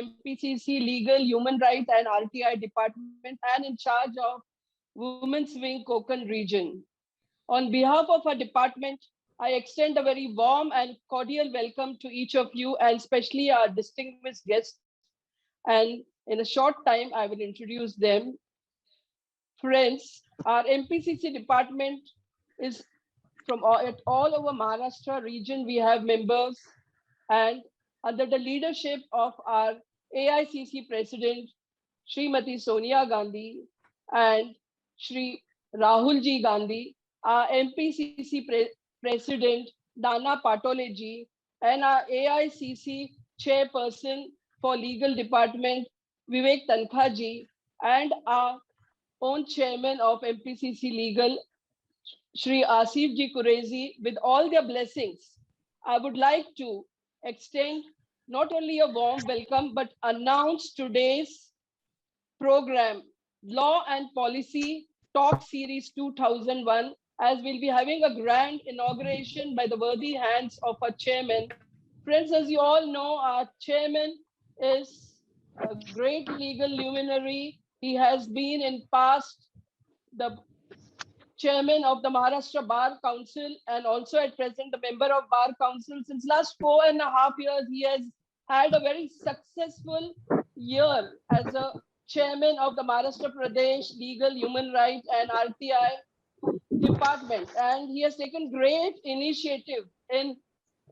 MPCC Legal, Human Rights and RTI Department and in charge of Women's Wing Konkan region. On behalf of our department, I extend a very warm and cordial welcome to each of you and especially our distinguished guests. And in a short time, I will introduce them. Friends, our MPCC department is from all over Maharashtra region. We have members, and under the leadership of our AICC President, Srimati Sonia Gandhi and Shri Rahul Ji Gandhi, our MPCC President, Dana Patole Ji, and our AICC Chairperson for Legal Department, Vivek Tankha Ji, and our own Chairman of MPCC Legal, Shri Asif Ji Kurezi, with all their blessings, I would like to extend not only a warm welcome, but announce today's program, Law and Policy Talk Series 2001, as we'll be having a grand inauguration by the worthy hands of our chairman. Friends, as you all know, our chairman is a great legal luminary. He has been in past the chairman of the Maharashtra Bar Council and also at present a member of Bar Council. Since last 4.5 years, he has had a very successful year as a chairman of the Maharashtra Pradesh Legal, Human Rights and RTI Department. And he has taken great initiative in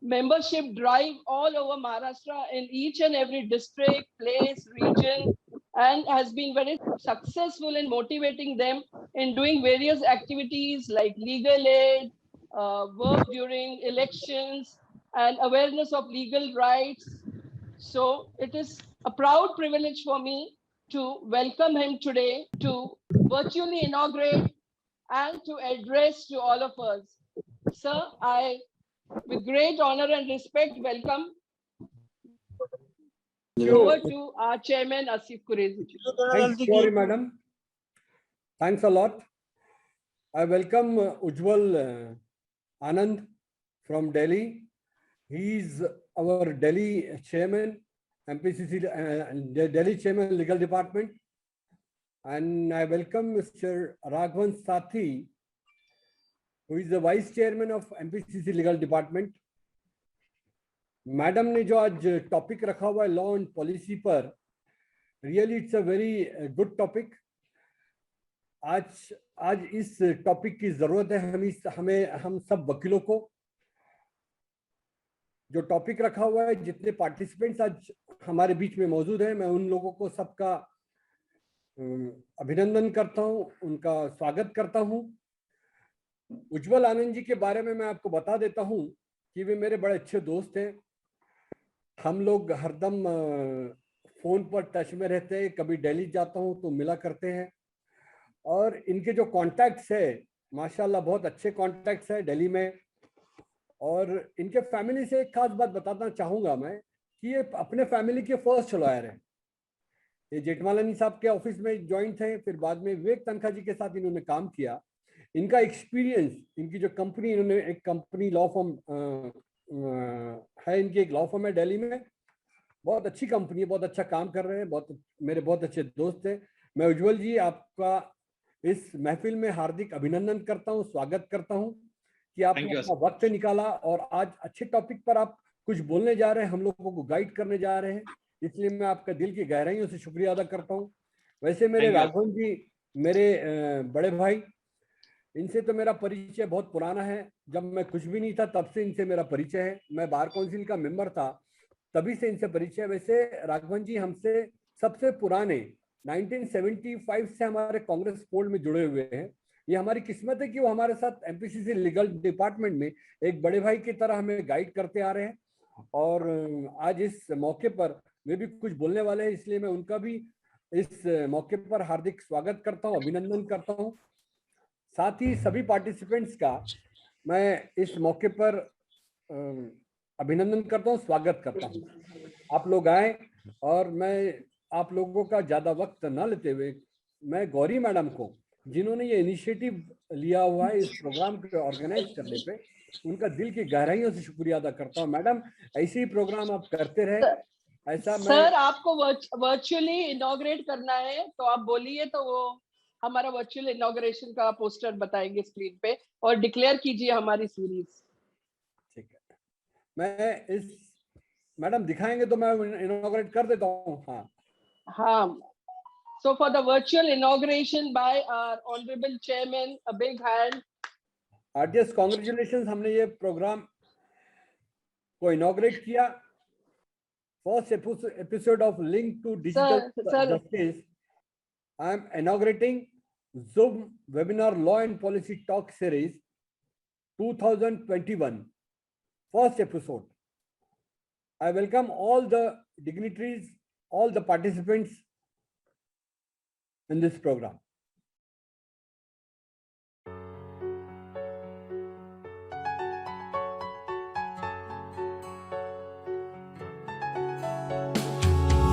membership drive all over Maharashtra in each and every district, place, region, and has been very successful in motivating them in doing various activities like legal aid, work during elections, and awareness of legal rights. So it is a proud privilege for me to welcome him today to virtually inaugurate and to address to all of us. Sir, I, with great honor and respect, welcome over to our chairman, Asif Kurezi. Thanks, sorry, madam. Thanks a lot. I welcome Ujjwal Anand from Delhi. He is our Delhi chairman, MPCC Delhi chairman, legal department. And I welcome Mr. Raghavan Sathi, who is the vice chairman of MPCC legal department. Madam ने जो आज topic रखा हुआ है law and policy पर, really it's a very good topic. आज इस topic की जरूरत है हम सब वकीलों को. जो टॉपिक रखा हुआ है, जितने पार्टिसिपेंट्स आज हमारे बीच में मौजूद हैं, मैं उन लोगों को सबका अभिनंदन करता हूं, उनका स्वागत करता हूं. उज्जवल आनंद जी के बारे में मैं आपको बता देता हूं कि वे मेरे बड़े अच्छे दोस्त हैं. हम लोग हरदम फोन पर टच में रहते हैं. कभी दिल्ली जाता हूं तो मिला करते हैं. और इनके जो कॉन्टैक्ट्स है, माशाल्लाह बहुत अच्छे कॉन्टैक्ट्स है दिल्ली में. और इनके फैमिली से एक खास बात बताना चाहूँगा मैं कि ये अपने फैमिली के फर्स्ट लॉयर हैं. ये जेठमालानी साहब के ऑफिस में ज्वाइन थे, फिर बाद में विवेक तनखा जी के साथ इन्होंने काम किया. इनका एक्सपीरियंस, इनकी जो कंपनी, इन्होंने एक कंपनी लॉ फर्म है, इनकी एक लॉ फर्म है दिल्ली में. बहुत अच्छी कंपनी है, बहुत अच्छा काम कर रहे हैं. मेरे बहुत अच्छे दोस्त हैं. मैं उज्जवल जी आपका इस महफिल में हार्दिक अभिनंदन करता हूं, स्वागत करता हूं कि आपने अपना वक्त निकाला और आज अच्छे टॉपिक पर आप कुछ बोलने जा रहे हैं, हम लोगों को गाइड करने जा रहे हैं. इसलिए मैं आपका दिल की गहराइयों से शुक्रिया अदा करता हूं. वैसे मेरे राघवन जी मेरे बड़े भाई, इनसे तो मेरा परिचय बहुत पुराना है. जब मैं कुछ भी नहीं था तब से इनसे मेरा परिचय है. मैं बार काउंसिल का मेंबर था तभी से इनसे परिचय. वैसे राघवन जी हमसे सबसे पुराने 1975 से हमारे कांग्रेस फोल्ड में जुड़े हुए हैं. ये हमारी किस्मत है कि वो हमारे साथ एमपीसीसी लीगल डिपार्टमेंट में एक बड़े भाई की तरह हमें गाइड करते आ रहे हैं. और आज इस मौके पर वे भी कुछ बोलने वाले हैं, इसलिए मैं उनका भी इस मौके पर हार्दिक स्वागत करता हूँ, अभिनंदन करता हूँ. साथ ही सभी पार्टिसिपेंट्स का मैं इस मौके पर अभिनंदन करता हूँ, स्वागत करता हूँ. आप लोग आए और मैं आप लोगों का ज़्यादा वक्त ना लेते हुए मैं गौरी मैडम को, जिन्होंने ये इनिशिएटिव लिया हुआ है इस प्रोग्राम को ऑर्गेनाइज करने पे, उनका दिल की गहराइयों से शुक्रिया अदा करता हूँ. मैडम, ऐसे ही प्रोग्राम आप करते रहे, ऐसा मैं सर आपको वर्चुअली इनॉग्रेट करना है तो आप बोलिए, तो वो हमारा वर्चुअल इनॉग्रेशन का पोस्टर बताएंगे स्क्रीन पे और डिक्लेयर कीजिए हमारी सीरीज। ठीक है, मैं इस मैडम दिखाएंगे तो मैं इनॉग्रेट कर देता हूँ। हाँ हाँ, so for the virtual inauguration by our honorable chairman, a big hand. RDS congratulation, हमने ये प्रोग्राम को इनॉग्रेट किया। First episode of link to digital Sir, justice. I am inaugurating Zoom webinar law and policy talk series 2021 first episode. I welcome all the dignitaries, all the participants in this program.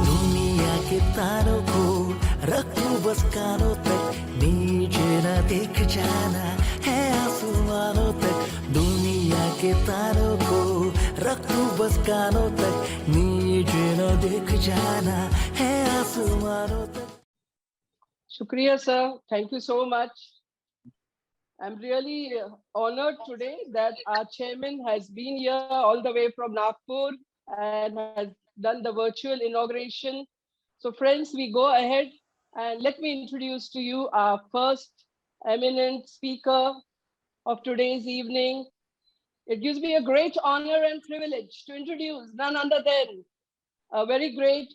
दुनिया के तारों को रख लूं बस कानों तक, नीचे न देख जाना है आसमानों तक। दुनिया के तारों को रख लूं बस कानों तक, नीचे न देख जाना है आसमानों तक। Shukriya sir, thank you so much. I'm really honored today that our chairman has been here all the way from Nagpur and has done the virtual inauguration. So friends, we go ahead and let me introduce to you our first eminent speaker of today's evening. It gives me a great honor and privilege to introduce none other than a very great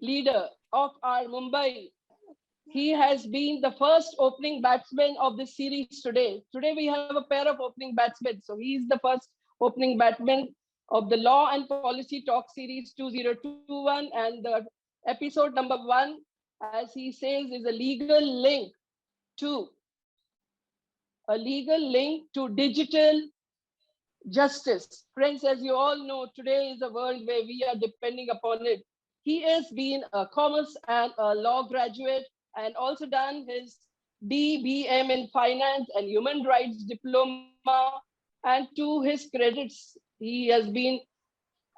leader of our Mumbai. He has been the first opening batsman of this series today. Today we have a pair of opening batsmen. So he is the first opening batsman of the Law and Policy Talk Series 2021, and the episode number 1, as he says, is a legal link to digital justice. Friends, as you all know, today is a world where we are depending upon it. He has been a commerce and a law graduate and also done his DBM in finance and human rights diploma. And to his credits, he has been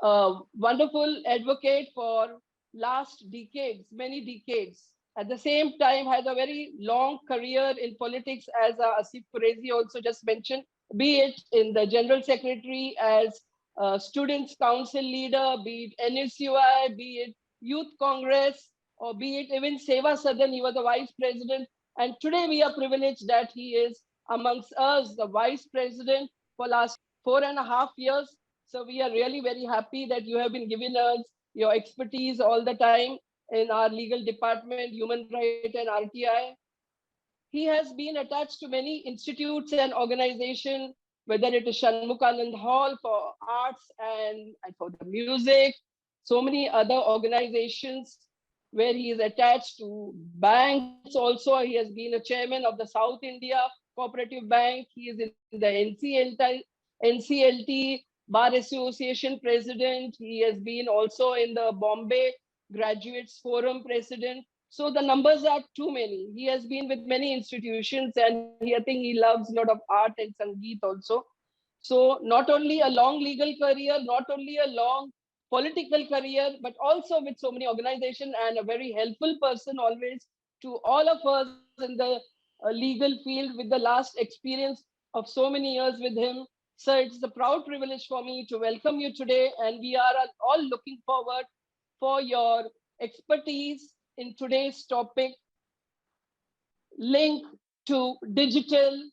a wonderful advocate for last decades, many decades. At the same time, has a very long career in politics, as Asif Qureshi also just mentioned, be it in the General Secretary as Students' Council leader, be it NSUI, be it Youth Congress, or be it even Seva Sadan, he was the Vice President. And today we are privileged that he is amongst us, the Vice President for last 4.5 years. So we are really very happy that you have been giving us your expertise all the time in our legal department, human right and RTI. He has been attached to many institutes and organizations, whether it is Shanmukhanand Hall for arts and for the music, so many other organizations where he is attached to banks also. He has been a chairman of the South India Cooperative Bank. He is in the NCLT Bar Association president. He has been also in the Bombay Graduates Forum president. So the numbers are too many. He has been with many institutions, and I think he loves a lot of art and Sangeet also. So not only a long legal career, not only a long political career, but also with so many organizations, and a very helpful person always to all of us in the legal field, with the last experience of so many years with him. So it's a proud privilege for me to welcome you today, and we are all looking forward for your expertise in today's topic, link to digital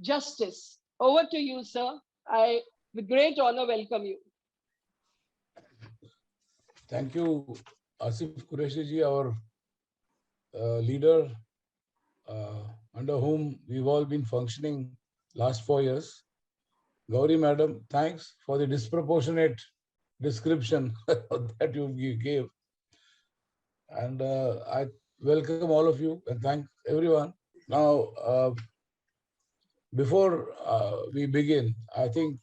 justice. Over to you, sir. I, with great honor, welcome you. Thank you, Asif Qureshi ji, our leader, under whom we've all been functioning last 4 years. Gauri madam, thanks for the disproportionate description that you gave. And I welcome all of you and thank everyone. Now, before we begin, I think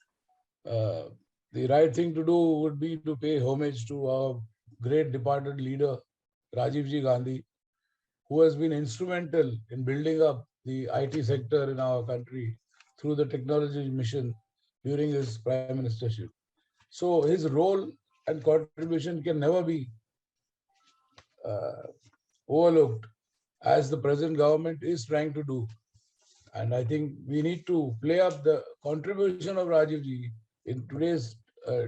the right thing to do would be to pay homage to our great departed leader, Rajiv Ji Gandhi, who has been instrumental in building up the IT sector in our country through the technology mission during his prime ministership. So his role and contribution can never be overlooked, as the present government is trying to do. And I think we need to play up the contribution of Rajiv Ji in today's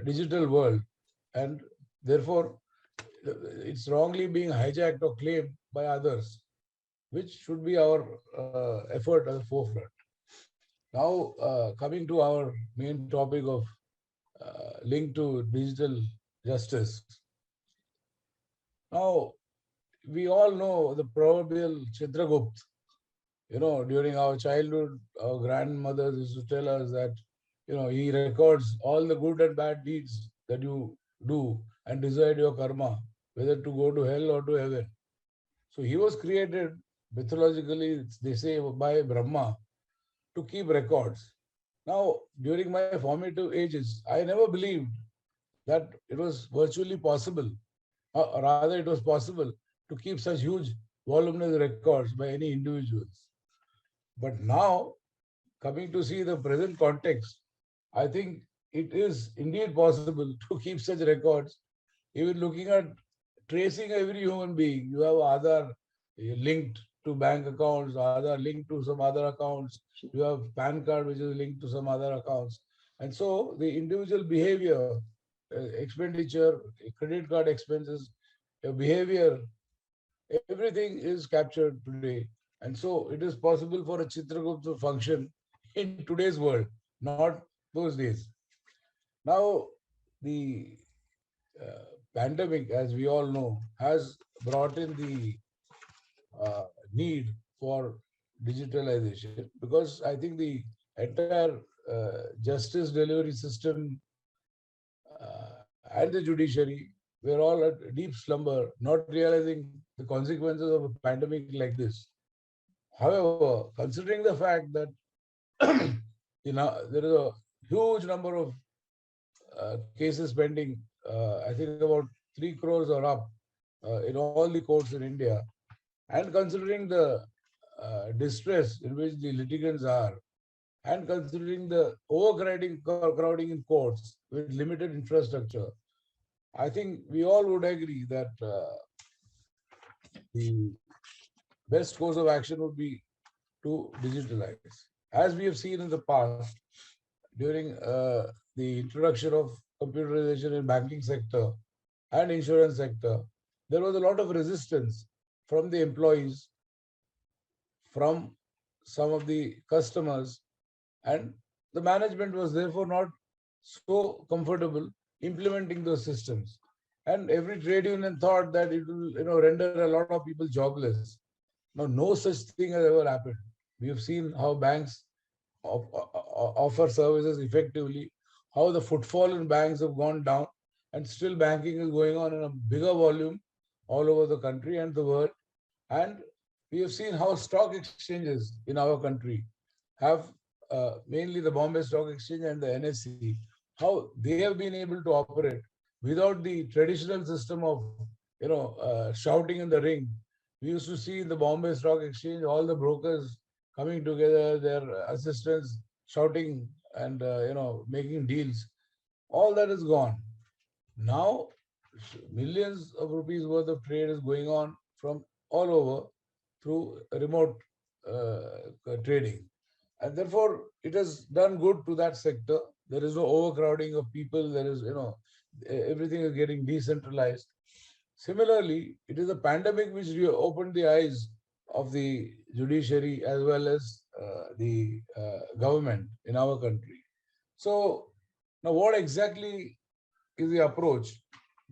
digital world. And therefore, it's wrongly being hijacked or claimed by others, which should be our effort at the forefront. Now, coming to our main topic of link to digital justice. Now, we all know the proverbial Chitragupt. You know, during our childhood, our grandmothers used to tell us that, you know, he records all the good and bad deeds that you do and decide your karma, whether to go to hell or to heaven. So he was created mythologically, they say, by Brahma to keep records. Now, during my formative ages, I never believed that it was virtually possible, or rather it was possible to keep such huge voluminous records by any individuals. But now, coming to see the present context, I think it is indeed possible to keep such records. Even looking at tracing every human being, you have Aadhaar linked to bank accounts, Aadhaar linked to some other accounts, you have PAN card which is linked to some other accounts. And so the individual behavior, expenditure, credit card expenses, behavior, everything is captured today. And so it is possible for a Chitragupt to function in today's world, not those days. Now, the pandemic, as we all know, has brought in the need for digitalization, because I think the entire justice delivery system and the judiciary were all at deep slumber, not realizing the consequences of a pandemic like this. However, considering the fact that there is a huge number of cases pending, I think about 3 crores or up in all the courts in India, and considering the distress in which the litigants are, and considering the crowding in courts with limited infrastructure, I think we all would agree that the best course of action would be to digitalize. As we have seen in the past, during the introduction of computerization in banking sector and insurance sector, there was a lot of resistance from the employees, from some of the customers, and the management was therefore not so comfortable implementing those systems. And every trade union thought that it will, render a lot of people jobless. Now, no such thing has ever happened. We have seen how banks offer services effectively, how the footfall in banks have gone down, and still banking is going on in a bigger volume all over the country and the world. And we have seen how stock exchanges in our country have, mainly the Bombay Stock Exchange and the NSE, how they have been able to operate without the traditional system of, shouting in the ring. We used to see in the Bombay Stock Exchange all the brokers coming together, their assistants shouting and making deals. All that is gone. Now, millions of rupees worth of trade is going on from all over through remote trading. And therefore, it has done good to that sector. There is no overcrowding of people. There is, everything is getting decentralized. Similarly, it is a pandemic which opened the eyes of the judiciary as well as the government in our country. So now what exactly is the approach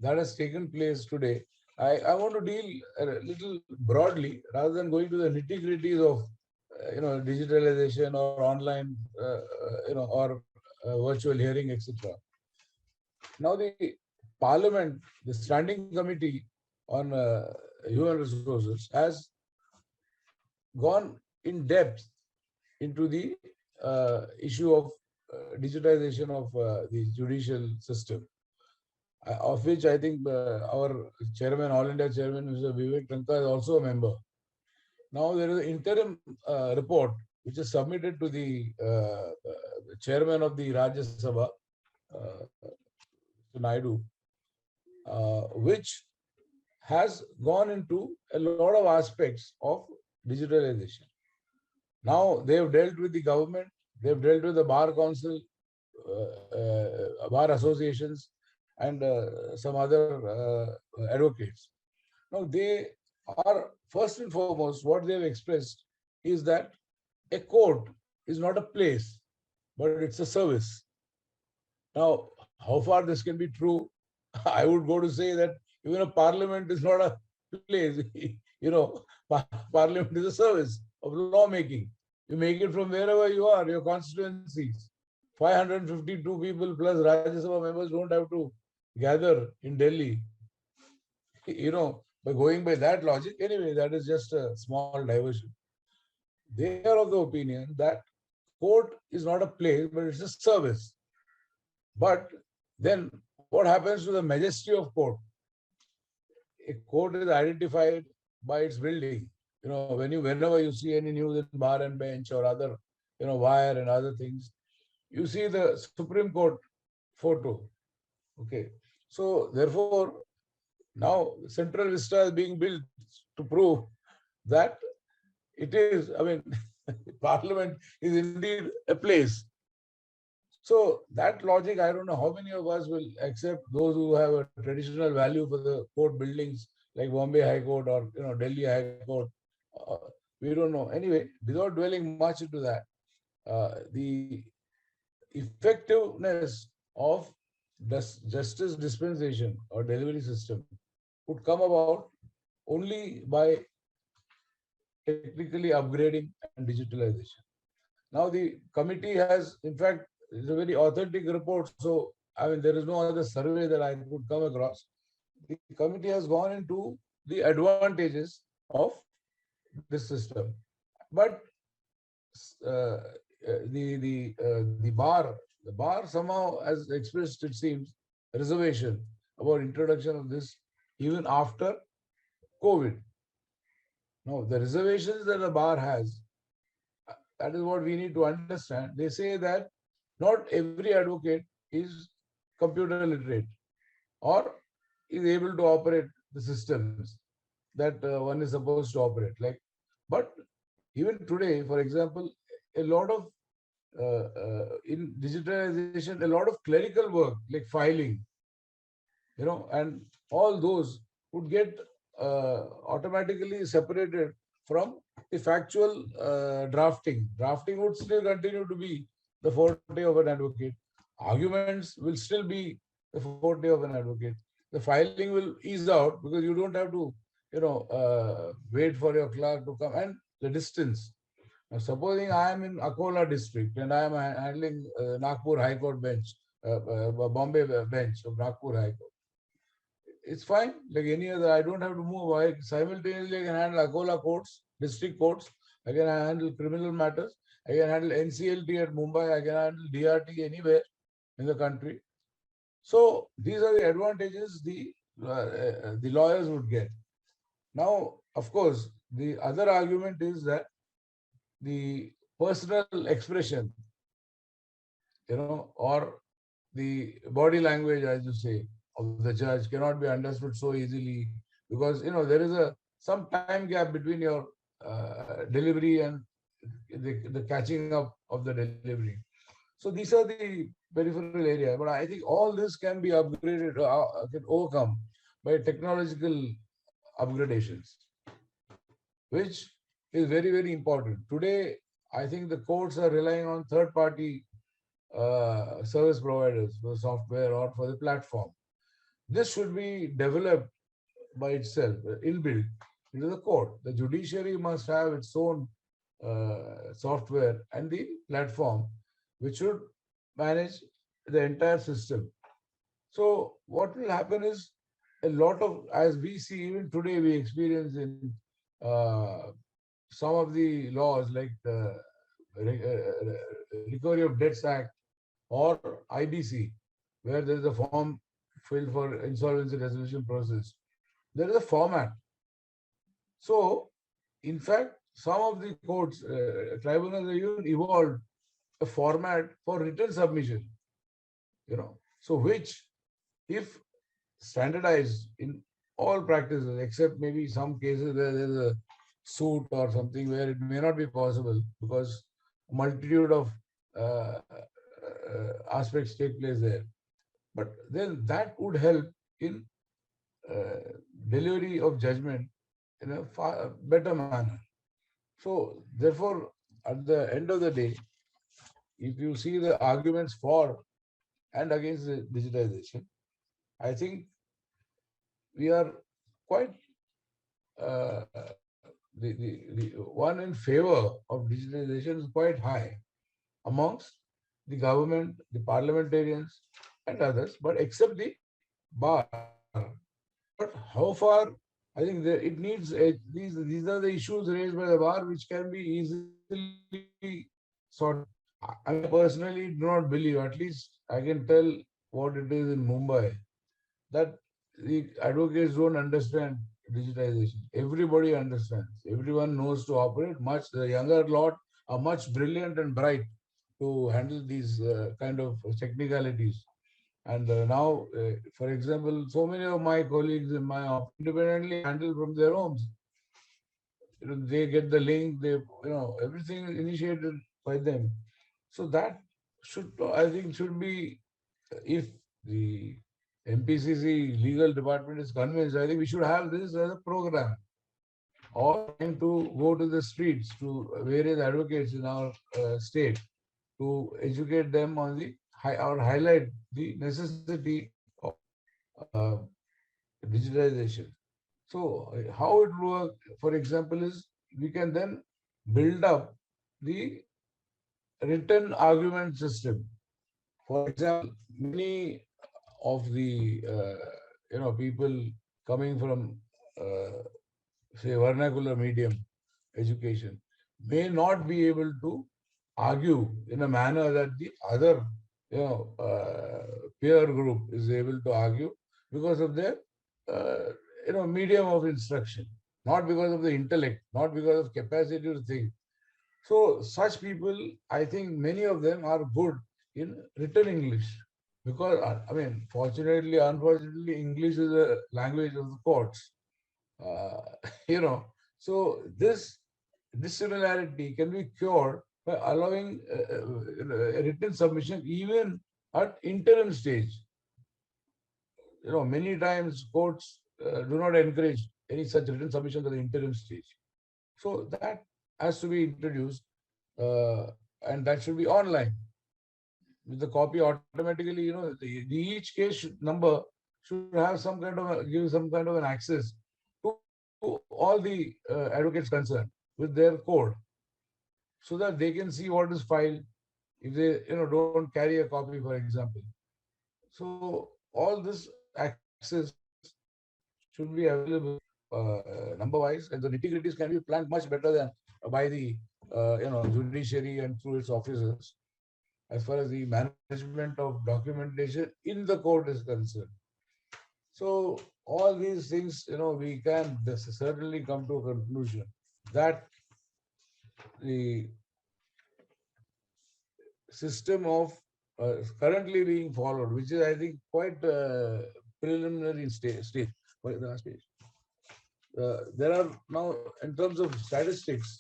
that has taken place today? I want to deal a little broadly rather than going to the nitty-gritties of digitalization or online or virtual hearing, etc. Now the Parliament, the Standing Committee on Human Resources, has gone in depth into the issue of digitization of the judicial system, of which I think our chairman, All India Chairman, Mr. Vivek Tanka, is also a member. Now there is an interim report which is submitted to the chairman of the Rajya Sabha, Naidu, which has gone into a lot of aspects of digitalization. Now they have dealt with the government, they have dealt with the bar council, bar associations, and some other advocates. Now they are, first and foremost, what they have expressed is that a court is not a place, but it's a service. Now, how far this can be true, I would go to say that even a parliament is not a place. Parliament is a service of lawmaking. You make it from wherever you are, your constituencies. 552 people plus Rajya Sabha members don't have to gather in Delhi. By going by that logic, anyway, that is just a small diversion. They are of the opinion that court is not a place, but it's a service. But then what happens to the majesty of court? A court is identified by its building. Whenever you see any news in bar and bench or other, wire and other things, you see the Supreme Court photo. Okay. So therefore, now Central Vista is being built to prove that it is, Parliament is indeed a place. So that logic, I don't know how many of us will accept, those who have a traditional value for the court buildings like Bombay High Court or Delhi High Court. We don't know. Anyway, without dwelling much into that, the effectiveness of justice dispensation or delivery system would come about only by technically upgrading and digitalization. Now the committee has, in fact, it's a very authentic report. So, there is no other survey that I could come across. The committee has gone into the advantages of this system, but the bar somehow has expressed, it seems, reservation about introduction of this even after COVID. Now, the reservations that the bar has, that is what we need to understand. They say that not every advocate is computer literate or is able to operate the systems that one is supposed to operate. But even today, for example, a lot of in digitalization, a lot of clerical work like filing, and all those would get automatically separated from the factual drafting. Drafting would still continue to be the forte of an advocate. Arguments will still be the forte of an advocate. The filing will ease out because you don't have to, wait for your clerk to come, and the distance. Now, supposing I am in Akola district and I am handling Nagpur High Court bench, Bombay bench of Nagpur High Court. It's fine, like any other. I don't have to move. Simultaneously I can handle Akola courts, district courts. I can handle criminal matters. I can handle NCLT at Mumbai. I can handle DRT anywhere in the country. So these are the advantages the lawyers would get. Now, of course, the other argument is that the personal expression, or the body language, as you say, of the judge cannot be understood so easily because, there is some time gap between your delivery and the catching up of the delivery. So these are the peripheral areas, but I think all this can be upgraded, can overcome by technological upgradations, which is very, very important. Today, I think the courts are relying on third-party service providers for software or for the platform. This should be developed by itself, inbuilt into the court. The judiciary must have its own software and the platform, which should manage the entire system. So what will happen is a lot of, as we see even today, we experience in some of the laws like the Recovery of Debts Act or IBC, where there is a form filled for insolvency resolution process. There is a format. So, in fact, some of the courts, tribunals have even evolved a format for written submission. So which, if standardized in all practices, except maybe some cases where there's a suit or something where it may not be possible because multitude of aspects take place there. But then that would help in delivery of judgment in a far better manner. So, therefore, at the end of the day, if you see the arguments for and against the digitization, I think we are quite uh, the one in favor of digitalization is quite high amongst the government, the parliamentarians, and others, but except the bar. But how far? I think it needs these are the issues raised by the bar which can be easily sorted. I personally do not believe, at least I can tell what it is in Mumbai, that the advocates don't understand digitization. Everybody understands. Everyone knows to operate. Much the younger lot are much brilliant and bright to handle these kind of technicalities. And now, for example, so many of my colleagues in my office independently handle from their homes. They get the link. Everything is initiated by them. So that I think, should be, if the MPCC legal department is convinced, I think we should have this as a program, or trying to go to the streets to various advocates in our state to educate them on or highlight the necessity of uh, digitalization. So how it works, for example, is we can then build up the written argument system. For example, many of the people coming from say vernacular medium education may not be able to argue in a manner that the other peer group is able to argue because of their medium of instruction, not because of the intellect, not because of capacity to think. So such people, I think many of them are good in written English, because I mean, fortunately, unfortunately, English is a language of the courts. Uh, so this dissimilarity can be cured by allowing a written submission even at interim stage. Many times courts do not encourage any such written submission at the interim stage. So that has to be introduced, and that should be online. With the copy automatically, the each case number should have give some kind of an access to all the advocates concerned with their code, so that they can see what is filed if they don't carry a copy, for example. So all this access should be available number wise, and the nitty-gritties can be planned much better than by the judiciary and through its officers, as far as the management of documentation in the court is concerned. So all these things, we can certainly come to a conclusion that the system of currently being followed, which is, I think, quite preliminary stage. What is the last page? There are now, in terms of statistics,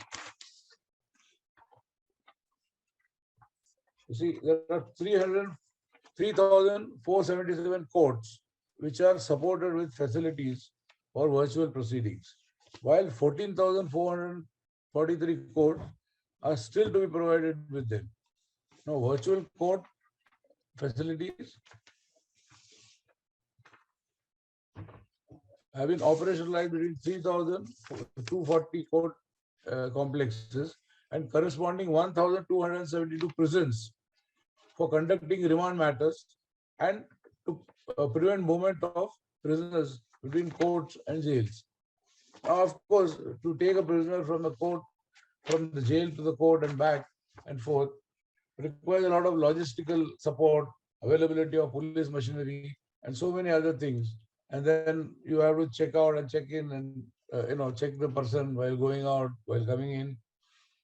you see, there are 3,477 courts which are supported with facilities for virtual proceedings, while 14,443 courts are still to be provided with them. Now, virtual court facilities have been operationalized between 3,240 court complexes and corresponding 1,272 prisons for conducting remand matters and to prevent movement of prisoners between courts and jails. Now, of course, to take a prisoner from the court, from the jail to the court and back and forth, requires a lot of logistical support, availability of police machinery, and so many other things. And then you have to check out and check in and check the person while going out, while coming in.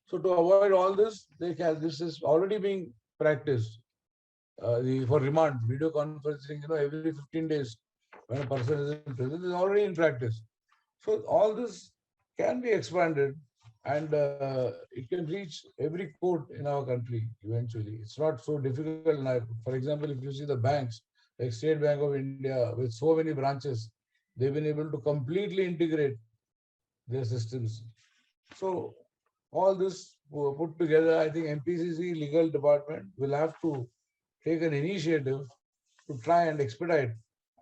So to avoid all this, this is already being practiced for remand, video conferencing. Every 15 days, when a person is in prison is already in practice. So all this can be expanded, and it can reach every court in our country eventually. It's not so difficult now. For example, if you see the banks, like State Bank of India, with so many branches, they've been able to completely integrate their systems. So all this put together, I think MPCC legal department will have to take an initiative to try and expedite,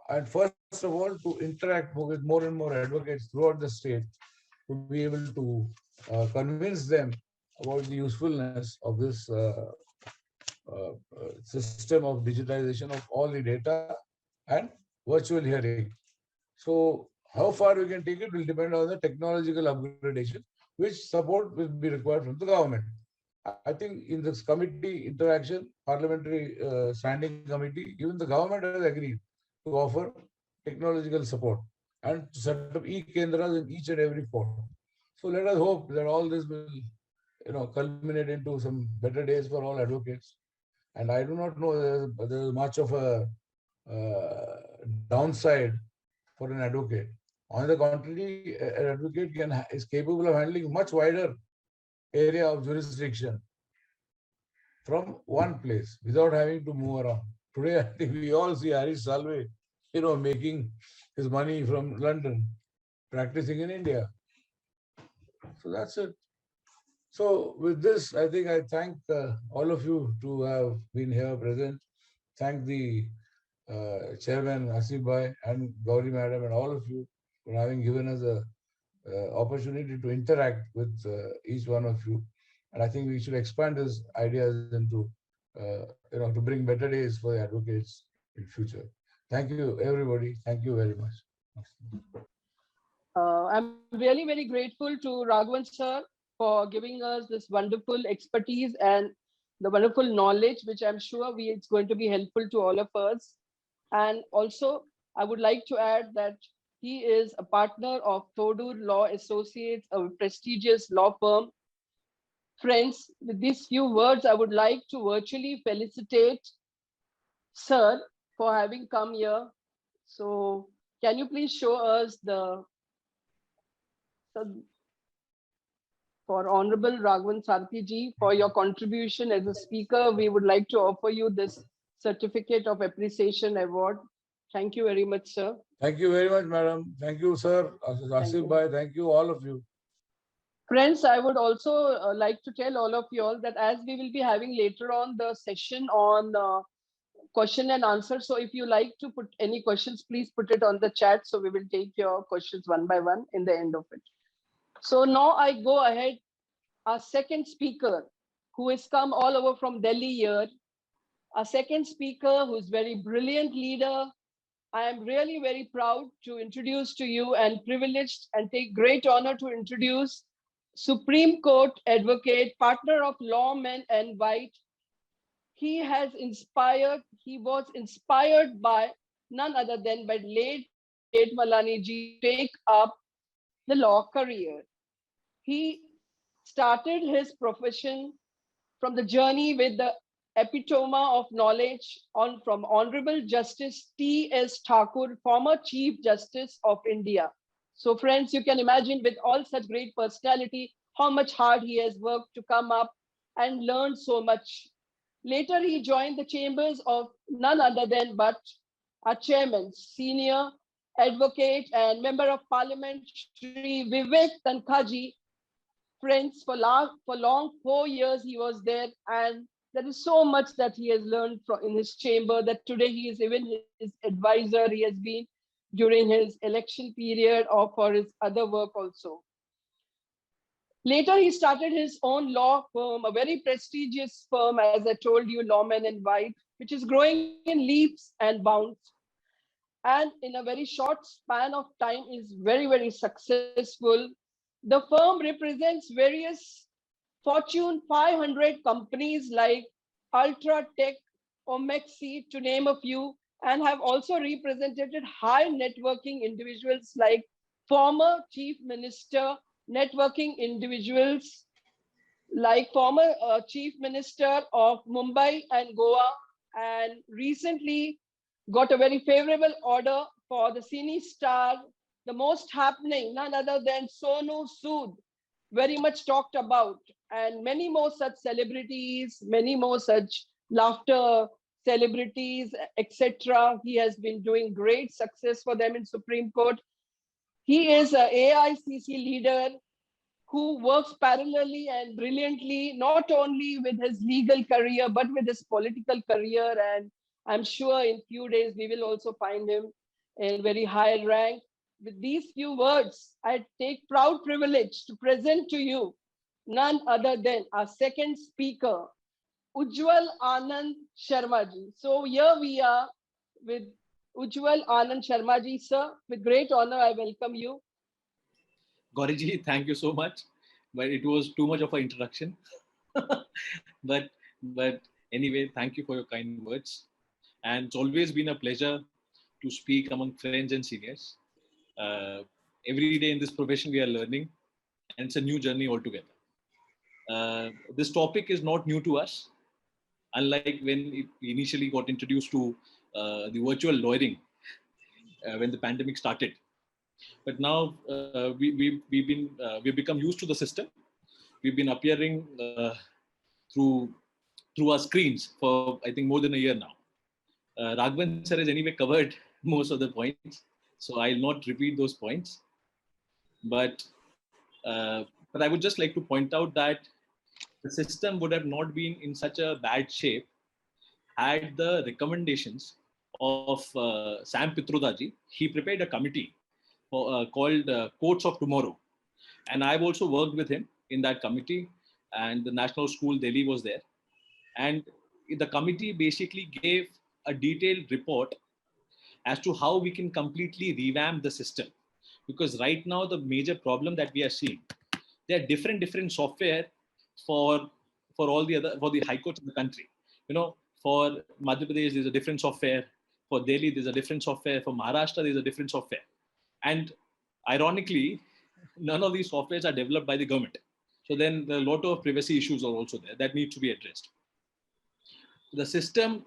and first of all to interact with more and more advocates throughout the state to be able to convince them about the usefulness of this system of digitization of all the data and virtual hearing. So how far we can take it will depend on the technological upgradation, which support will be required from the government. I think in this committee interaction, parliamentary standing committee, even the government has agreed to offer technological support and to set up e-kendras in each and every fort. So let us hope that all this will, culminate into some better days for all advocates. And I do not know there is much of a downside for an advocate. On the contrary, an advocate is capable of handling much wider area of jurisdiction from one place without having to move around. Today, I think we all see Harish Salve, making his money from London, practicing in India. So that's it. So with this, I think I thank all of you to have been here present. Thank the Chairman Asif Bhai and Gauri Madam and all of you for having given us a opportunity to interact with each one of you. And I think we should expand these ideas into, to bring better days for the advocates in future. Thank you, everybody. Thank you very much. I'm really very grateful to Raghavan sir for giving us this wonderful expertise and the wonderful knowledge, which I'm sure it's going to be helpful to all of us. And also, I would like to add that he is a partner of Thodur Law Associates, a prestigious law firm. Friends, with these few words, I would like to virtually felicitate Sir for having come here. So can you please show us for Honorable Raghavan Sarthi ji, for your contribution as a speaker, we would like to offer you this Certificate of Appreciation Award. Thank you very much, sir. Thank you very much, madam. Thank you, sir. Asif Bhai, thank you, all of you. Friends, I would also like to tell all of you all that as we will be having later on the session on question and answer. So if you like to put any questions, please put it on the chat. So we will take your questions one by one in the end of it. So now I go ahead, our second speaker who has come all over from Delhi here. Our second speaker who is very brilliant leader. I am really very proud to introduce to you and privileged and take great honor to introduce Supreme Court advocate, partner of Lawmen and White. He was inspired by none other than by late Malani ji to take up the law career. He started his profession from the journey with the epitome of knowledge from Honorable Justice T.S. Thakur, former Chief Justice of India. So friends, you can imagine with all such great personality, how much hard he has worked to come up and learn so much. Later, he joined the chambers of none other than but our chairman, senior advocate and member of parliament, Shri Vivek Tankhaji. Friends, for long 4 years he was there, and there is so much that he has learned in his chamber that today he is even his advisor. He has been during his election period or for his other work also. Later, he started his own law firm, a very prestigious firm, as I told you, Lawmen and White, which is growing in leaps and bounds. And in a very short span of time is very, very successful. The firm represents various Fortune 500 companies like Ultratech, Omexi, to name a few, and have also represented high networking individuals like former Chief Minister, networking individuals like former Chief Minister of Mumbai and Goa, and recently got a very favorable order for the cine star, the most happening, none other than Sonu Sood, very much talked about, and many more such celebrities, many more such laughter celebrities, etc. He has been doing great success for them in Supreme Court. He is a AICC leader who works parallelly and brilliantly, not only with his legal career, but with his political career. And I'm sure in few days, we will also find him in very high rank. With these few words, I take proud privilege to present to you none other than our second speaker, Ujjwal Anand Sharma ji. So here we are with Ujjwal Anand Sharma ji, sir. With great honor, I welcome you. Gauriji, thank you so much. But it was too much of an introduction. but anyway, thank you for your kind words. And it's always been a pleasure to speak among friends and seniors. Every day in this profession, we are learning, and it's a new journey altogether. This topic is not new to us, unlike when we initially got introduced to the virtual lawyering when the pandemic started. But now we've become used to the system. We've been appearing through our screens for I think more than a year now. Raghavan sir has anyway covered most of the points, so I'll not repeat those points. But I would just like to point out that the system would have not been in such a bad shape had the recommendations of Sam Pitrodaji. He prepared a committee called Courts of Tomorrow. And I've also worked with him in that committee, and the National School Delhi was there. And the committee basically gave a detailed report as to how we can completely revamp the system. Because right now, the major problem that we are seeing, there are different software for the high courts in the country. You know, for Madhya Pradesh, there's a different software. For Delhi, there's a different software. For Maharashtra, there's a different software. And ironically, none of these softwares are developed by the government. So then a lot of privacy issues are also there that need to be addressed. The system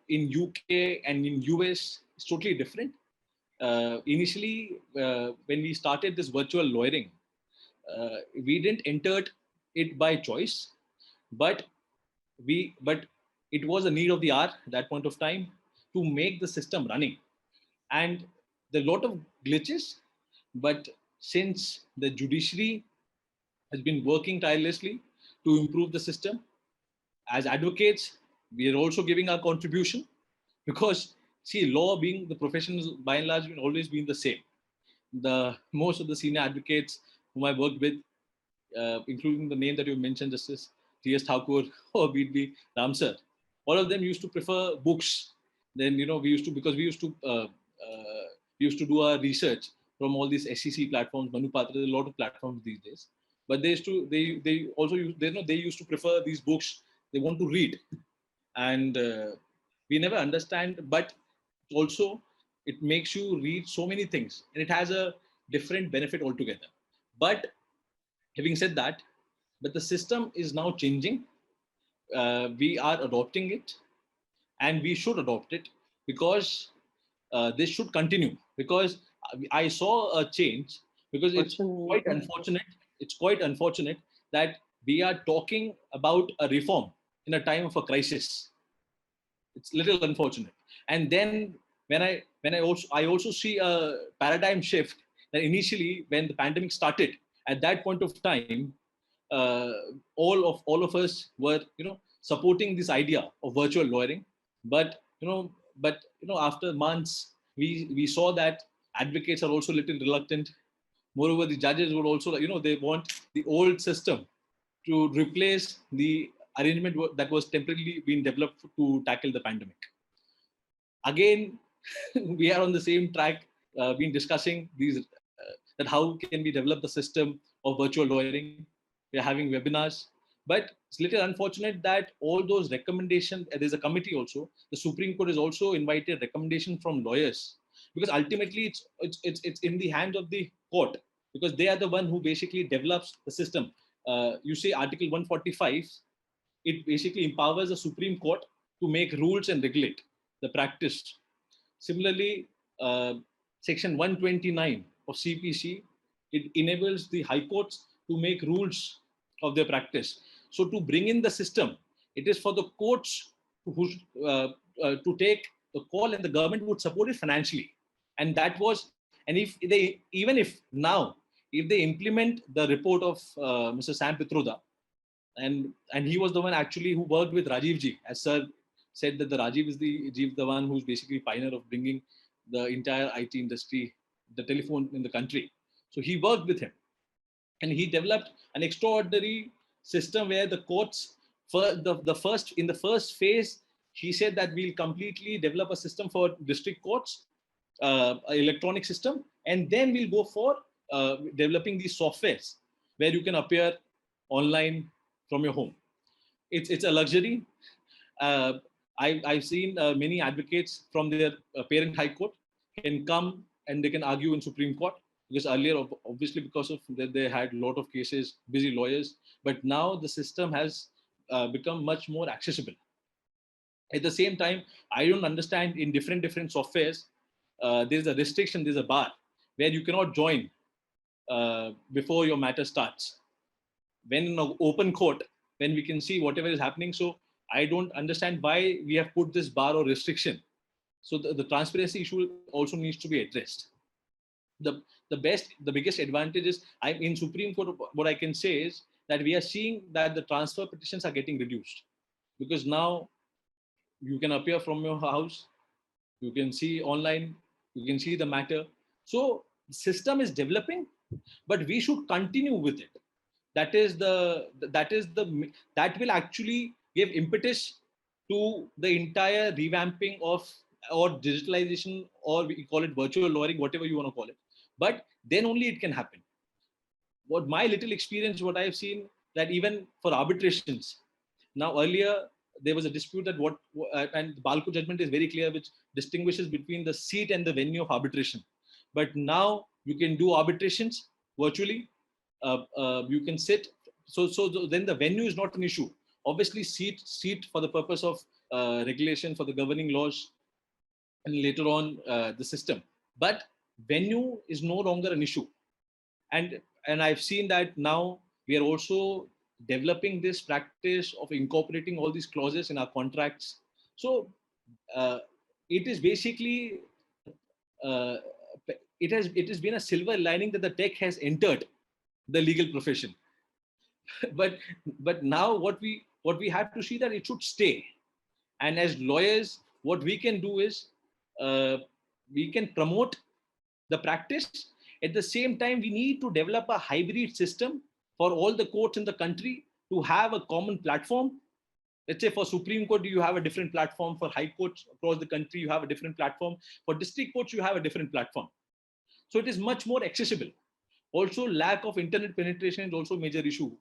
in UK and in US is totally different. Initially, when we started this virtual lawyering, we didn't enter it by choice, but it was a need of the hour at that point of time to make the system running. And there are a lot of glitches, but since the judiciary has been working tirelessly to improve the system, as advocates, we are also giving our contribution, because see, law being the profession is by and large always been the same. Most of the senior advocates whom I worked with, including the name that you mentioned, Justice T.S. Thakur or B.D. Ramsar, all of them used to prefer books. Then we used to do our research from all these SEC platforms, Manupatra, a lot of platforms these days. But they used to prefer these books. They want to read, and we never understand. But also, it makes you read so many things, and it has a different benefit altogether. But having said that, but the system is now changing. We are adopting it, and we should adopt it, because this should continue. Because I saw a change, because it's quite unfortunate. It's quite unfortunate that we are talking about a reform in a time of a crisis. It's little unfortunate. And then when I also see a paradigm shift, that initially when the pandemic started, at that point of time, all of us were supporting this idea of virtual lawyering. But after months, we saw that advocates are also a little reluctant. Moreover, the judges would also, they want the old system to replace the arrangement that was temporarily being developed to tackle the pandemic. Again, we are on the same track, been discussing these, that how can we develop the system of virtual lawyering. We are having webinars, but it's a little unfortunate that all those recommendations, there's a committee also, the Supreme Court has also invited recommendation from lawyers, because ultimately it's in the hands of the court, because they are the one who basically develops the system. You say Article 145, it basically empowers the Supreme Court to make rules and regulate the practice. Similarly, Section 129 of CPC, it enables the high courts to make rules of their practice. So to bring in the system, it is for the courts to take the call, and the government would support it financially. And that was, and if they, even if now, if they implement the report of Mr. Sam Pitroda, and he was the one actually who worked with Rajiv ji, as sir said that the Rajiv is the one who's basically pioneer of bringing the entire IT industry, the telephone in the country. So he worked with him, and he developed an extraordinary system where the courts, for in the first phase, he said that we'll completely develop a system for district courts, an electronic system, and then we'll go for developing these softwares where you can appear online from your home. It's a luxury. I've seen many advocates from their parent high court can come and they can argue in Supreme Court, because earlier, obviously, because of that, they had a lot of cases, busy lawyers, but now the system has become much more accessible. At the same time, I don't understand, in different softwares, there's a restriction, there's a bar where you cannot join before your matter starts. When in an open court, when we can see whatever is happening, so I don't understand why we have put this bar or restriction. So the transparency issue also needs to be addressed. The biggest advantage is, in Supreme Court, what I can say is that we are seeing that the transfer petitions are getting reduced, because now you can appear from your house, you can see online, you can see the matter. So the system is developing, but we should continue with it. That will actually give impetus to the entire revamping of, or digitalization, or we call it virtual lawyering, whatever you want to call it. But then only it can happen. What my little experience, what I've seen, that even for arbitrations, now earlier there was a dispute that and the Balco judgment is very clear, which distinguishes between the seat and the venue of arbitration. But now you can do arbitrations virtually. You can sit. So then the venue is not an issue. Obviously, seat for the purpose of regulation, for the governing laws, and later on the system. But venue is no longer an issue. And I've seen that now we are also developing this practice of incorporating all these clauses in our contracts. So it is basically, it has been a silver lining that the tech has entered the legal profession. but now what we have to see that it should stay. And as lawyers, what we can do is we can promote the practice. At the same time, we need to develop a hybrid system for all the courts in the country to have a common platform. Let's say for Supreme Court, you have a different platform. For high courts across the country, you have a different platform. For district courts, you have a different platform. So it is much more accessible. Also, lack of internet penetration is also a major issue,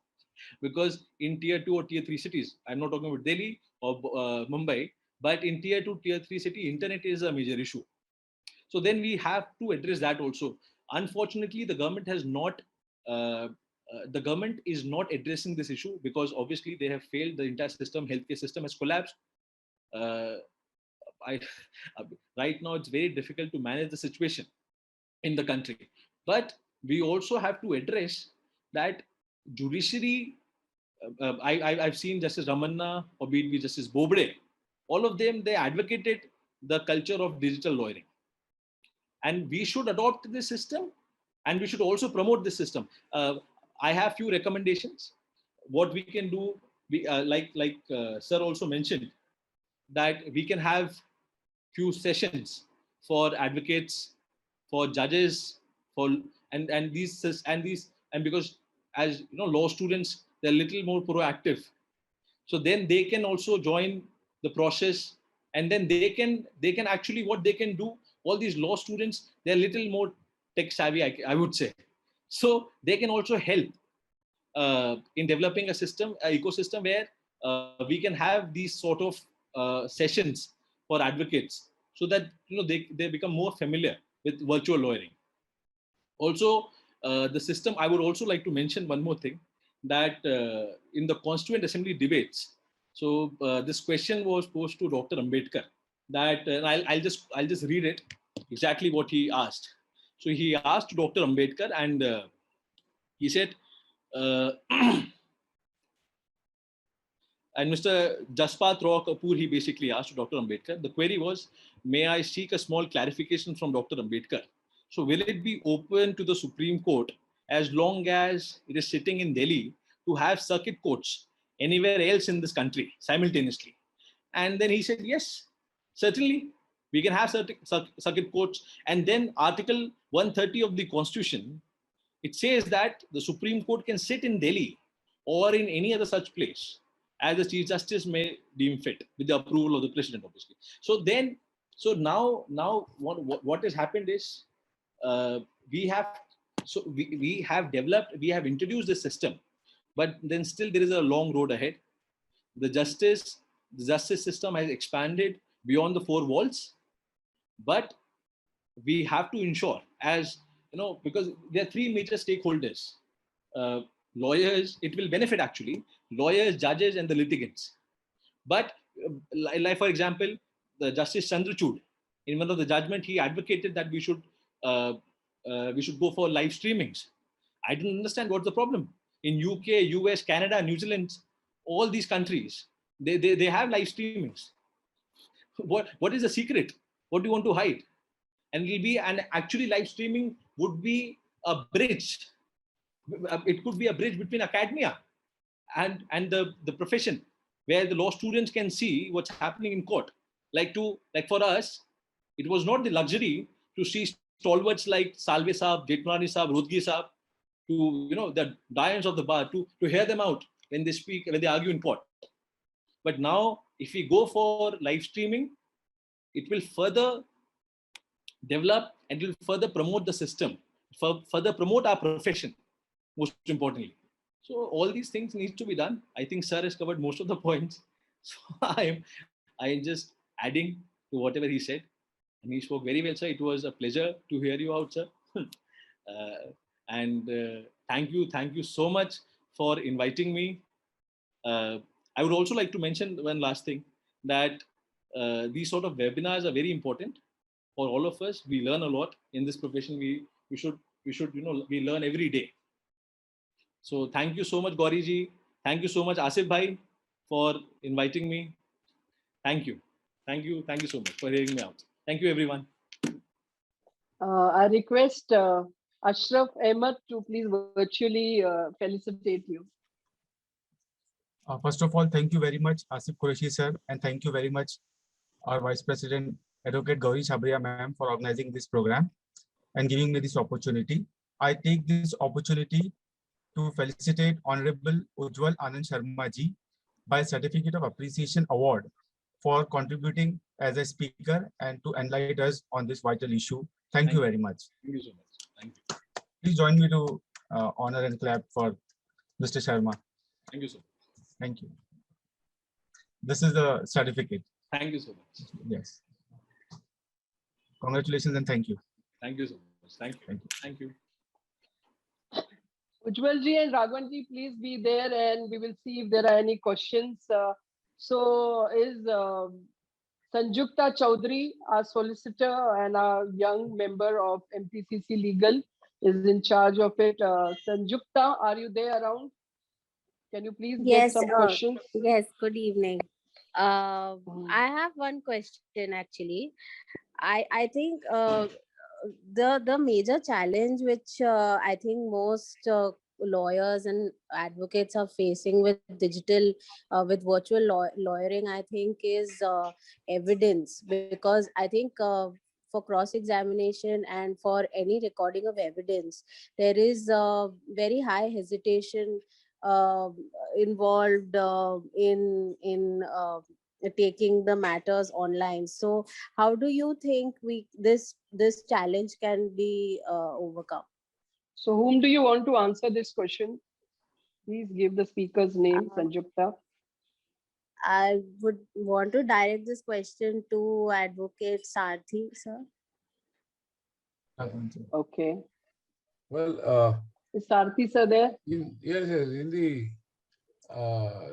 because in tier 2 or tier 3 cities, I'm not talking about Delhi or Mumbai, but in tier 2, tier 3 city, internet is a major issue. So then we have to address that also. Unfortunately, the government has not, the government is not addressing this issue, because obviously they have failed. The entire system, healthcare system has collapsed. Right now, it's very difficult to manage the situation in the country. But we also have to address that judiciary. I've seen Justice Ramanna or be it Justice Bobde, all of them, they advocated the culture of digital lawyering. And we should adopt this system, and we should also promote this system. I have few recommendations. What we can do, like Sir also mentioned, that we can have few sessions for advocates, for judges, and because, as you know, law students, they're a little more proactive. So then they can also join the process, and then they can actually, what they can do, all these law students, they're a little more tech savvy, I would say. So they can also help in developing a system, an ecosystem where we can have these sort of sessions for advocates, so that they become more familiar with virtual lawyering. Also, the system, I would also like to mention one more thing, that in the Constituent Assembly debates, so this question was posed to Dr. Ambedkar, that I'll just read it. exactly what he asked. So he asked Dr. Ambedkar, and he said, and Mr. Jaspat Rao Kapoor, he basically asked Dr. Ambedkar. The query was, may I seek a small clarification from Dr. Ambedkar? So will it be open to the Supreme Court as long as it is sitting in Delhi to have circuit courts anywhere else in this country simultaneously? And then he said, yes, certainly we can have circuit courts. And then Article 130 of the Constitution, it says that the Supreme Court can sit in Delhi or in any other such place as the Chief Justice may deem fit, with the approval of the President, obviously. So now what has happened is we have introduced this system, but then still there is a long road ahead. The justice system has expanded beyond the four walls, but we have to ensure, as you know, because there are three major stakeholders: lawyers. It will benefit actually lawyers, judges, and the litigants. But like for example, the Justice Chandrachud, in one of the judgment, he advocated that we should go for live streamings. I didn't understand what's the problem. In UK, US, Canada, New Zealand, all these countries, they have live streamings. What is the secret? What do you want to hide? And it will be, and actually live streaming would be a bridge. It could be a bridge between academia and the profession, where the law students can see what's happening in court. Like for us, it was not the luxury to see stalwarts like Salve Saab, Jetmani Saab, Rodgi Saab, to the giants of the bar, to hear them out when they speak, when they argue in court. But now, if we go for live streaming, it will further develop and it will further promote the system, further promote our profession, most importantly. So all these things need to be done. I think Sir has covered most of the points. So I am just adding to whatever he said. And he spoke very well, sir. It was a pleasure to hear you out, sir. Thank you so much for inviting me. I would also like to mention one last thing, that these sort of webinars are very important for all of us. We learn a lot in this profession. We should we learn every day. So thank you so much, Gauri ji. Thank you so much, Asif bhai, for inviting me. Thank you so much for hearing me out. Thank you, everyone. I request Ashraf Ahmed to please virtually felicitate you. First of all, thank you very much, Asif Qureshi sir, and thank you very much, our Vice President, Advocate Gauri Chhabria ma'am, for organizing this program and giving me this opportunity. I take this opportunity to felicitate Honorable Ujjwal Anand Sharma ji by Certificate of Appreciation Award for contributing as a speaker and to enlighten us on this vital issue. Thank you very much. Thank you so much. Thank you. Please join me to honor and clap for Mr. Sharma. Thank you so much. Thank you. This is the certificate. Thank you so much. Yes. Congratulations and thank you. Thank you so much. Thank you. Thank you. Ujjwal ji and Raghavan ji, please be there and we will see if there are any questions. So is Sanjukta Chaudhary, our solicitor and our young member of MPCC Legal, is in charge of it. Sanjukta, are you there around? Can you please get some questions? Yes, good evening. I have one question actually. I think the major challenge which I think most lawyers and advocates are facing with digital with virtual lawyering, I think, is evidence, because I think for cross-examination and for any recording of evidence, there is very high hesitation involved in taking the matters online. So how do you think this challenge can be overcome? So whom do you want to answer this question? Please give the speaker's name, Sanjukta. I would want to direct this question to Advocate Sarthi, sir. Okay. Well, Is Sarthi sir there? yes, in the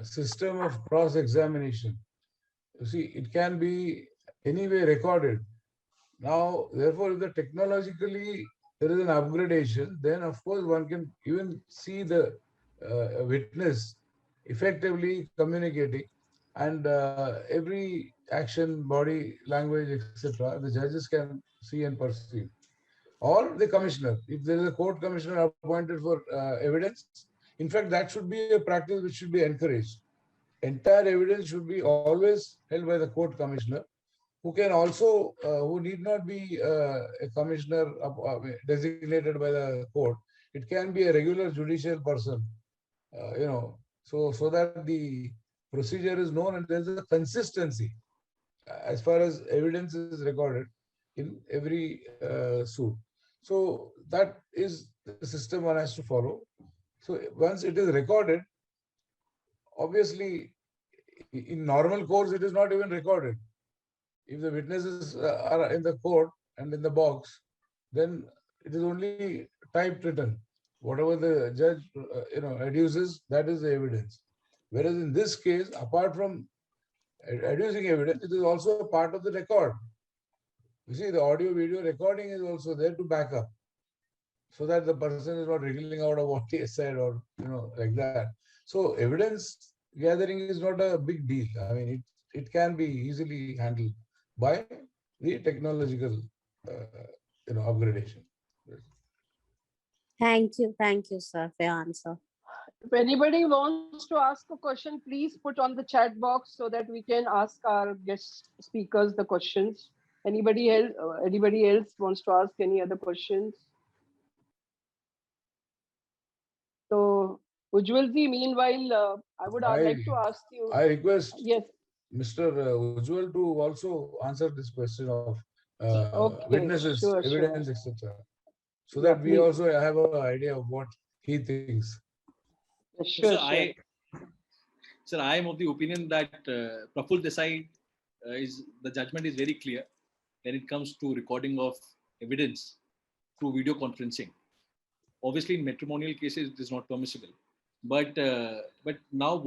system of cross-examination, you see, it can be anyway recorded. Now, therefore, if the technologically there is an upgradation, then of course one can even see the witness effectively communicating, and every action, body language, etc., the judges can see and perceive. Or the commissioner, if there is a court commissioner appointed for evidence, in fact, that should be a practice which should be encouraged. Entire evidence should be always held by the court commissioner, who can also, who need not be a commissioner designated by the court. It can be a regular judicial person, so that the procedure is known and there's a consistency as far as evidence is recorded in every suit. So that is the system one has to follow. So once it is recorded, obviously in normal courts it is not even recorded. If the witnesses are in the court and in the box, then it is only typed written. Whatever the judge adduces, that is the evidence. Whereas in this case, apart from adducing evidence, it is also a part of the record. You see, the audio video recording is also there to back up, so that the person is not wriggling out of what he said, or like that. So evidence gathering is not a big deal. I mean, it can be easily handled by the technological upgradation. Thank you, sir, for your answer. If anybody wants to ask a question, please put on the chat box so that we can ask our guest speakers the questions. Anybody else wants to ask any other questions? So, Ujjwalji, meanwhile, I would like to ask you. I request yes, Mr. Ujjwal to also answer this question of okay, witnesses, sure, evidence, sure. etc., so Yeah, that we please. also have an idea of what he thinks. Sure, So sure. I am of the opinion that Praful Desai the judgment is very clear when it comes to recording of evidence through video conferencing. Obviously, in matrimonial cases, it is not permissible. But now,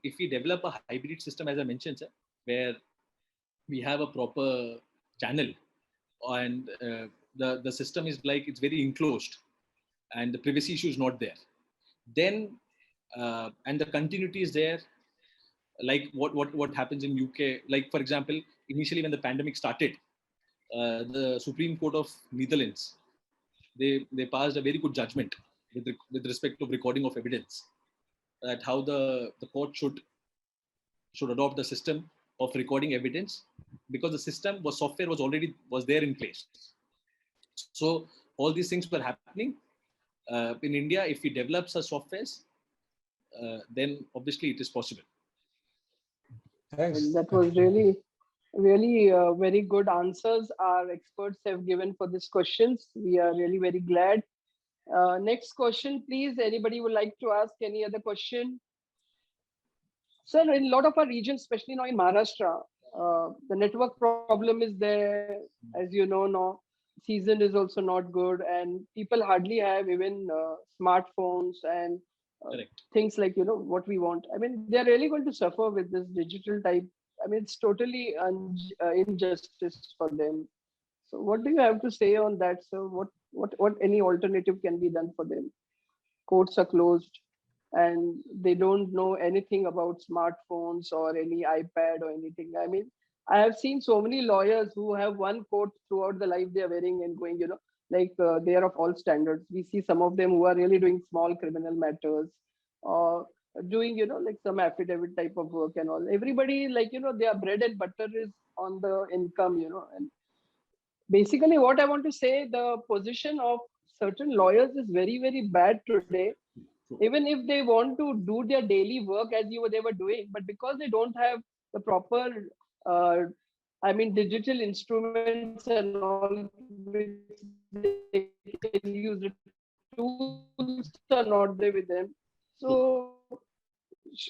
if we develop a hybrid system, as I mentioned, sir, where we have a proper channel, and the system is like it's very enclosed, and the privacy issue is not there, then and the continuity is there, like what happens in UK. Like, for example, initially when the pandemic started, the Supreme Court of Netherlands, they passed a very good judgment with respect to recording of evidence, that how the court should adopt the system of recording evidence, because the software was there in place. So all these things were happening in India. If we develop such softwares, then obviously it is possible. Thanks. And that was really very good answers our experts have given for these questions. We are really very glad. Next question, please. Anybody would like to ask any other question? Sir, in a lot of our regions, especially now in Maharashtra, the network problem is there. As you know now, season is also not good, and people hardly have even smartphones and things like what we want. I mean, they're really going to suffer with this digital type. I mean, it's totally injustice for them. So what do you have to say on that, sir? What any alternative can be done for them? Courts are closed and they don't know anything about smartphones or any iPad or anything. I mean, I have seen so many lawyers who have one coat throughout the life they are wearing and going, like they are of all standards. We see some of them who are really doing small criminal matters or doing, like some affidavit type of work and all. Everybody, like, their bread and butter is on the income, and basically what I want to say, the position of certain lawyers is very, very bad today. Even if they want to do their daily work as they were doing, but because they don't have the proper, digital instruments and all, which they can use, the tools are not there with them. So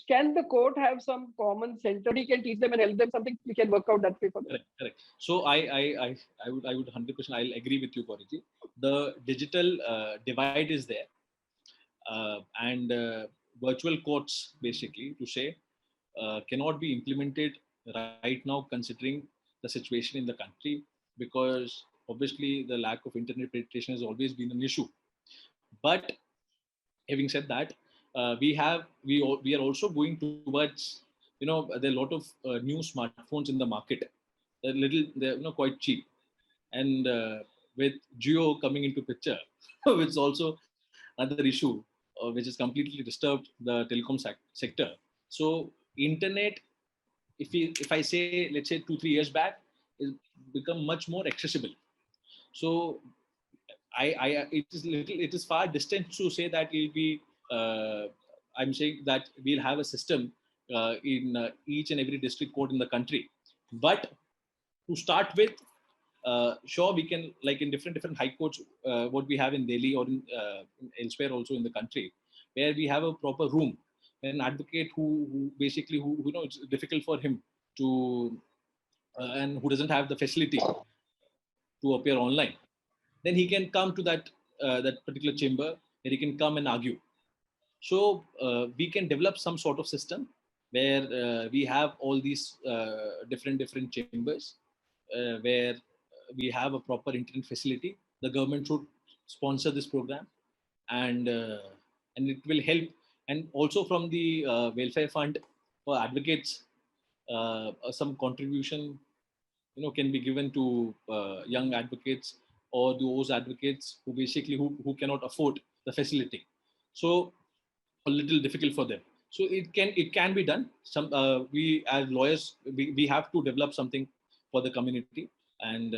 can the court have some common center? He can teach them and help them something. We can work out that way for them. Correct. So I would 100%. I'll agree with you, Gauriji. The digital divide is there, and virtual courts, basically, to say, cannot be implemented right now, considering the situation in the country. because obviously the lack of internet penetration has always been an issue. But having said that, we are also going towards, there are a lot of new smartphones in the market. They're quite cheap, and with Jio coming into picture, which is also another issue, which has completely disturbed the telecom sector. So internet, if I say, let's say 2-3 years back, is become much more accessible. So it is far distant to say that it'll be. I'm saying that we'll have a system in each and every district court in the country. But to start with, sure, we can, like in different high courts, what we have in Delhi or elsewhere also in the country, where we have a proper room, an advocate who basically who it's difficult for him to and who doesn't have the facility to appear online, then he can come to that particular chamber where he can come and argue. So we can develop some sort of system where we have all these different chambers where we have a proper internet facility. The government should sponsor this program, and it will help. And also from the welfare fund for advocates, some contribution can be given to young advocates or those advocates who basically who cannot afford the facility. So a little difficult for them. So it can be done. We as lawyers, we have to develop something for the community. And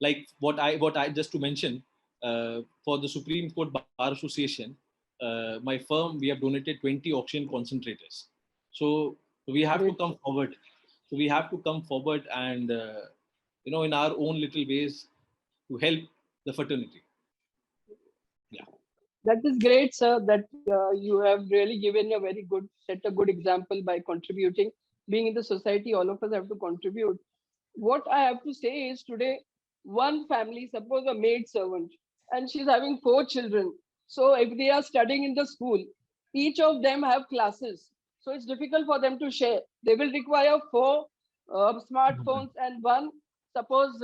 like what I just to mention, for the Supreme Court Bar Association, my firm, we have donated 20 oxygen concentrators. So we have to come forward. So we have to come forward and in our own little ways to help the fraternity. Yeah. That is great, sir, that you have really given set a good example by contributing. Being in the society, all of us have to contribute. What I have to say is today, one family, suppose a maid servant, and she's having 4 children. So if they are studying in the school, each of them have classes. So it's difficult for them to share. They will require 4 smartphones and one, suppose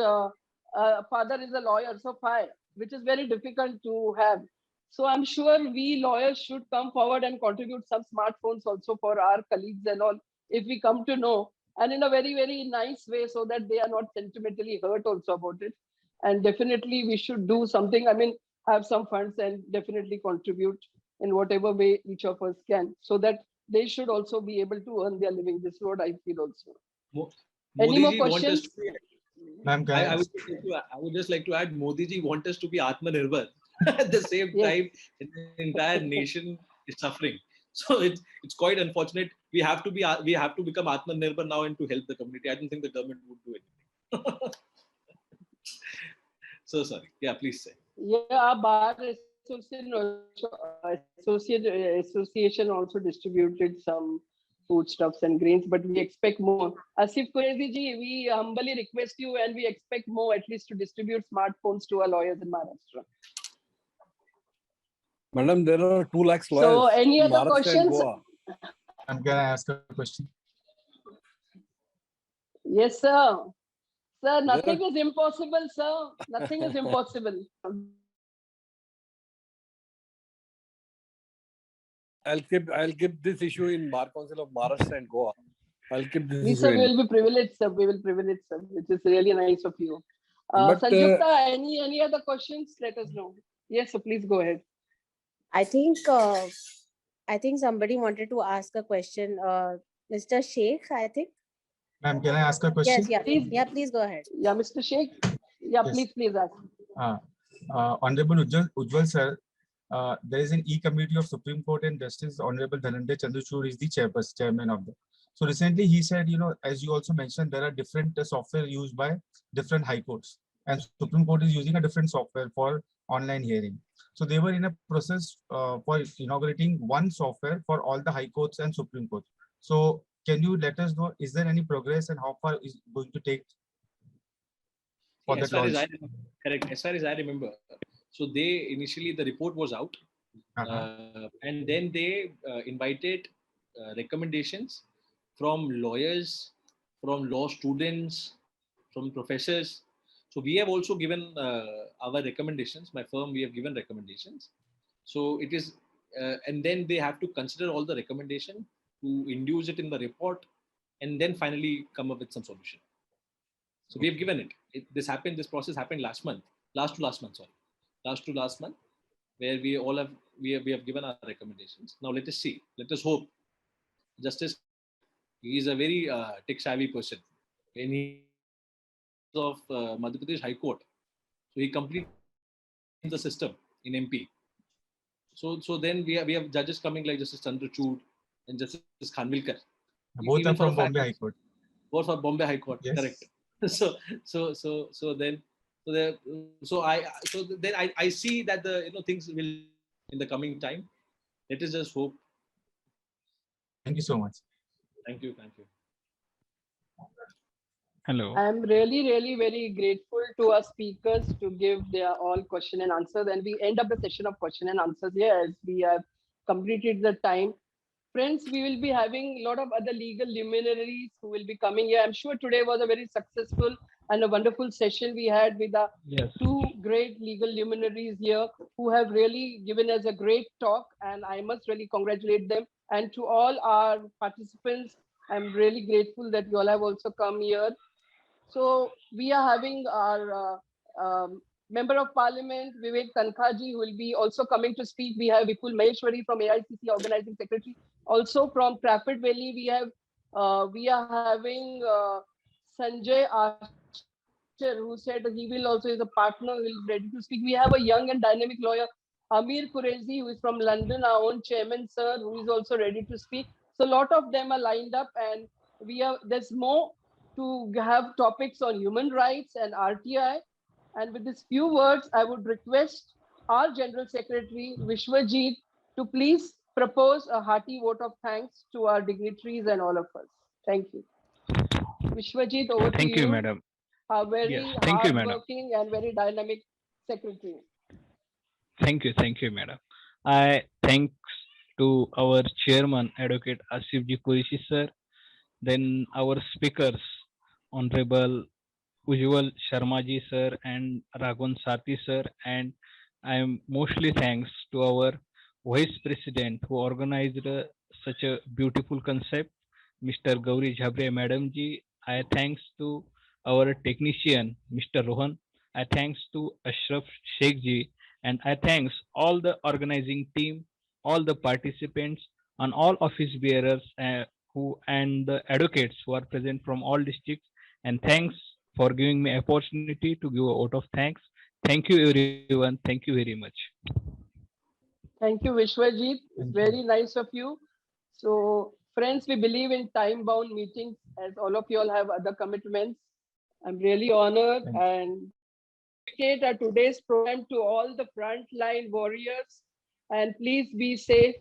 father is a lawyer, so 5, which is very difficult to have. So I'm sure we lawyers should come forward and contribute some smartphones also for our colleagues and all, if we come to know, and in a very nice way, so that they are not sentimentally hurt also about it. And definitely we should do something. I mean, have some funds and definitely contribute in whatever way each of us can, so that they should also be able to earn their living. This is what I feel also. Any more questions? Ma'am, I would just like to add, Modi ji want us to be Atmanirbhar. At the same time, the entire nation is suffering. So it's quite unfortunate. We have to become Atmanirbhar now and to help the community. I don't think the government would do anything. So sorry. Yeah, please say. Yeah, Bar Association also distributed some foodstuffs and grains, but we expect more. Asif Qureshi ji, we humbly request you, and we expect more, at least to distribute smartphones to our lawyers in Maharashtra. Madam, there are 2 lakhs lawyers. So any in other Maharashtra questions? I'm gonna ask a question. Yes, sir. Sir, nothing is impossible, sir. Nothing is impossible. I'll keep this issue in Bar Council of Maharashtra and Goa. I'll keep this issue. Sir, we will be privileged, sir. We will privilege, sir. Which is really nice of you. But, Sanjukta, any other questions? Let us know. Yes, so please go ahead. I think somebody wanted to ask a question. Mr. Sheikh, I think. Ma'am, can I ask a question? Yes, yeah, please go ahead. Yeah, Mr. Sheikh. Yeah, Yes. please ask. Honorable Ujjwal sir, there is an E-Committee of Supreme Court and Justice Honorable Dhananjay Chandrachud is the chairman of that. So recently he said, as you also mentioned, there are different software used by different high courts, and Supreme Court is using a different software for online hearing. So they were in a process for inaugurating one software for all the high courts and Supreme Court. So can you let us know, is there any progress and how far is going to take? As far as I remember, so they initially, the report was out, and then they invited recommendations from lawyers, from law students, from professors. So we have also given our recommendations. My firm, we have given recommendations. So it is, and then they have to consider all the recommendation to induce it in the report, and then finally come up with some solution. So we have given it. This process happened last month, last to last month, where we have given our recommendations. Now let us see. Let us hope. Justice, he is a very tech savvy person. When he of Madhya Pradesh High Court, so he completed the system in MP. So then we have judges coming like Justice Chandrachud and Justice Khanvilkar. Both are from Bombay High Court. Both are Bombay High Court, Yes. correct. So then I see that the things will in the coming time. Let us just hope. Thank you so much. Thank you. Hello. I am really very grateful to our speakers to give their all question and answers. And we end up the session of question and answers here as we have completed the time. Friends, we will be having a lot of other legal luminaries who will be coming here. I'm sure today was a very successful and a wonderful session we had with the two great legal luminaries here who have really given us a great talk, and I must really congratulate them. And to all our participants, I'm really grateful that you all have also come here. So we are having our Member of Parliament, Vivek Tankhaji, who will be also coming to speak. We have Vipul Maheshwari from AICC Organizing Secretary. Also from Trafford Valley, we are having Sanjay Asher, who said he will also is a partner, who is ready to speak. We have a young and dynamic lawyer, Amir Qureshi, who is from London, our own chairman, sir, who is also ready to speak. So a lot of them are lined up, and there's more to have topics on human rights and RTI. And with these few words, I would request our General Secretary, Vishwajit, to please propose a hearty vote of thanks to our dignitaries and all of us. Thank you. Vishwajit, over to you. Thank you, madam. A very hardworking and very dynamic secretary. Thank you, madam. I thanks to our chairman, Advocate Asif Ji Qureshi sir, then our speakers, Honorable Ujjwal Sharma Ji sir and Raghavan Sarthi sir, and I am mostly thanks to our Vice President who organized such a beautiful concept, Mr. Gauri Jhabria Madam Ji. I thanks to our technician, Mr. Rohan. I thanks to Ashraf Sheikh Ji, and I thanks all the organizing team, all the participants, and all office bearers and the advocates who are present from all districts. And thanks for giving me opportunity to give a vote of thanks. Thank you, everyone. Thank you very much. Thank you, Vishwajit. It's very nice of you. So, friends, we believe in time-bound meetings, as all of you all have other commitments. I'm really honored and dedicate today's program to all the frontline warriors. And please be safe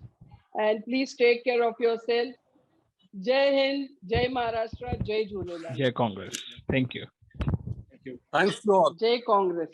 and please take care of yourself. Jai Hind, Jai Maharashtra, Jai Jhunelal. Jai Congress. Thank you. Thanks to all. Jai Congress.